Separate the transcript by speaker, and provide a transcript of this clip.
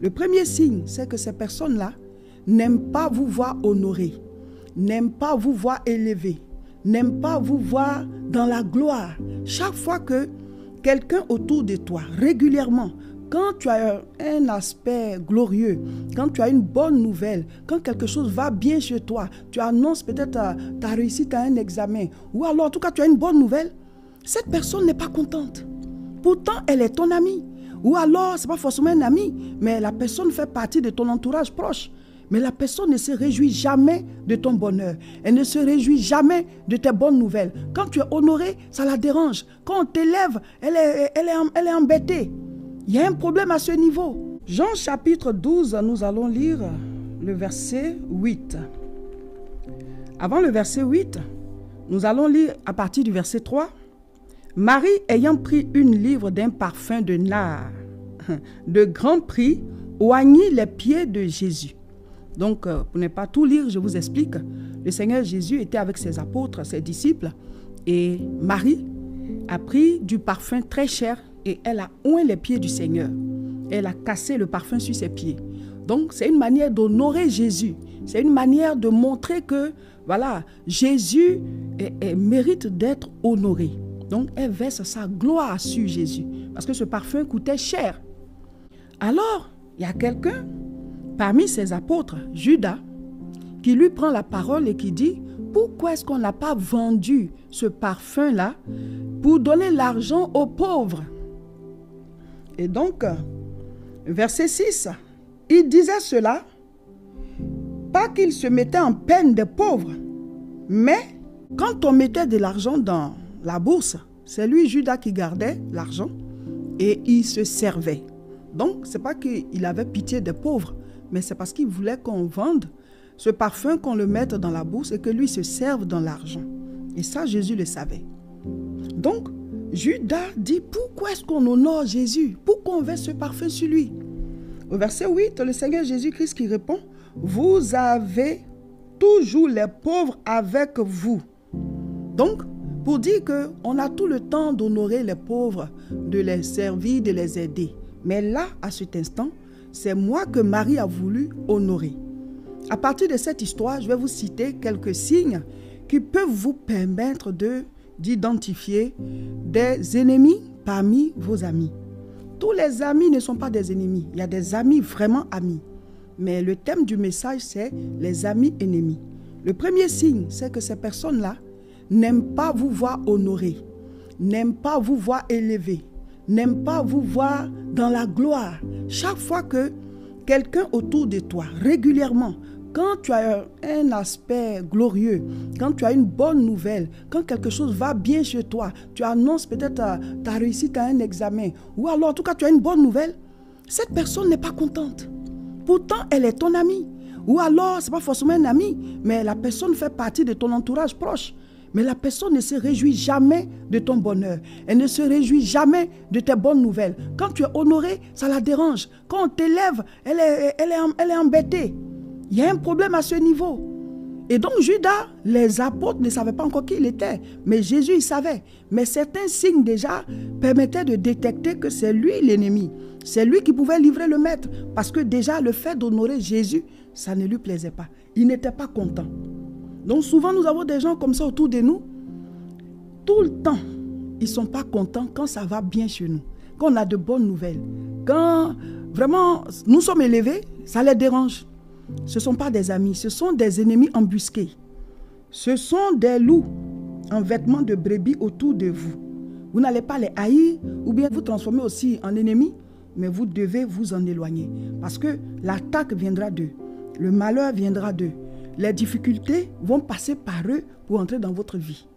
Speaker 1: Le premier signe, c'est que ces personnes-là n'aiment pas vous voir honoré, n'aiment pas vous voir élevé, n'aiment pas vous voir dans la gloire. Chaque fois que quelqu'un autour de toi, régulièrement, quand tu as un aspect glorieux, quand tu as une bonne nouvelle, quand quelque chose va bien chez toi, tu annonces peut-être ta réussite à un examen, ou alors en tout cas tu as une bonne nouvelle, cette personne n'est pas contente. Pourtant, elle est ton amie. Ou alors, ce n'est pas forcément un ami, mais la personne fait partie de ton entourage proche. Mais la personne ne se réjouit jamais de ton bonheur. Elle ne se réjouit jamais de tes bonnes nouvelles. Quand tu es honoré, ça la dérange. Quand on t'élève, elle est embêtée. Il y a un problème à ce niveau. Jean chapitre 12, nous allons lire le verset 8. Avant le verset 8, nous allons lire à partir du verset 3. Marie, ayant pris une livre d'un parfum de nard de grand prix, oignit les pieds de Jésus. Donc, pour ne pas tout lire, je vous explique. Le Seigneur Jésus était avec ses apôtres, ses disciples, et Marie a pris du parfum très cher et elle a oint les pieds du Seigneur. Elle a cassé le parfum sur ses pieds. Donc, c'est une manière d'honorer Jésus. C'est une manière de montrer que, voilà, Jésus mérite d'être honoré. Donc, elle verse sa gloire sur Jésus. Parce que ce parfum coûtait cher. Alors, il y a quelqu'un, parmi ses apôtres, Judas, qui lui prend la parole et qui dit, pourquoi est-ce qu'on n'a pas vendu ce parfum-là pour donner l'argent aux pauvres? Et donc, verset 6, il disait cela, pas qu'il se mettait en peine des pauvres, mais quand on mettait de l'argent dans la bourse, c'est lui, Judas, qui gardait l'argent et il se servait. Donc, ce n'est pas qu'il avait pitié des pauvres, mais c'est parce qu'il voulait qu'on vende ce parfum, qu'on le mette dans la bourse et que lui se serve dans l'argent. Et ça, Jésus le savait. Donc, Judas dit, pourquoi est-ce qu'on honore Jésus? Pourquoi on verse ce parfum sur lui? Au verset 8, le Seigneur Jésus-Christ qui répond, vous avez toujours les pauvres avec vous. Donc, pour dire qu'on a tout le temps d'honorer les pauvres, de les servir, de les aider. Mais là, à cet instant, c'est moi que Marie a voulu honorer. À partir de cette histoire, je vais vous citer quelques signes qui peuvent vous permettre d'identifier des ennemis parmi vos amis. Tous les amis ne sont pas des ennemis. Il y a des amis vraiment amis. Mais le thème du message, c'est les amis ennemis. Le premier signe, c'est que ces personnes-là n'aiment pas vous voir honoré, n'aiment pas vous voir élevé, n'aiment pas vous voir dans la gloire. Chaque fois que quelqu'un autour de toi, régulièrement, quand tu as un aspect glorieux, quand tu as une bonne nouvelle, quand quelque chose va bien chez toi, tu annonces peut-être ta réussite à un examen, ou alors en tout cas tu as une bonne nouvelle, cette personne n'est pas contente. Pourtant, elle est ton amie. Ou alors, ce n'est pas forcément un ami, mais la personne fait partie de ton entourage proche. Mais la personne ne se réjouit jamais de ton bonheur. Elle ne se réjouit jamais de tes bonnes nouvelles. Quand tu es honoré, ça la dérange. Quand on t'élève, elle est embêtée. Il y a un problème à ce niveau. Et donc Judas, les apôtres ne savaient pas encore qui il était. Mais Jésus, il savait. Mais certains signes déjà permettaient de détecter que c'est lui l'ennemi. C'est lui qui pouvait livrer le maître. Parce que déjà, le fait d'honorer Jésus, ça ne lui plaisait pas. Il n'était pas content. Donc souvent, nous avons des gens comme ça autour de nous. Tout le temps, ils ne sont pas contents quand ça va bien chez nous. Quand on a de bonnes nouvelles. Quand vraiment nous sommes élevés, ça les dérange. Ce ne sont pas des amis, ce sont des ennemis embusqués. Ce sont des loups en vêtements de brebis autour de vous. Vous n'allez pas les haïr ou bien vous transformer aussi en ennemis, mais vous devez vous en éloigner. Parce que l'attaque viendra d'eux, le malheur viendra d'eux. Les difficultés vont passer par eux pour entrer dans votre vie.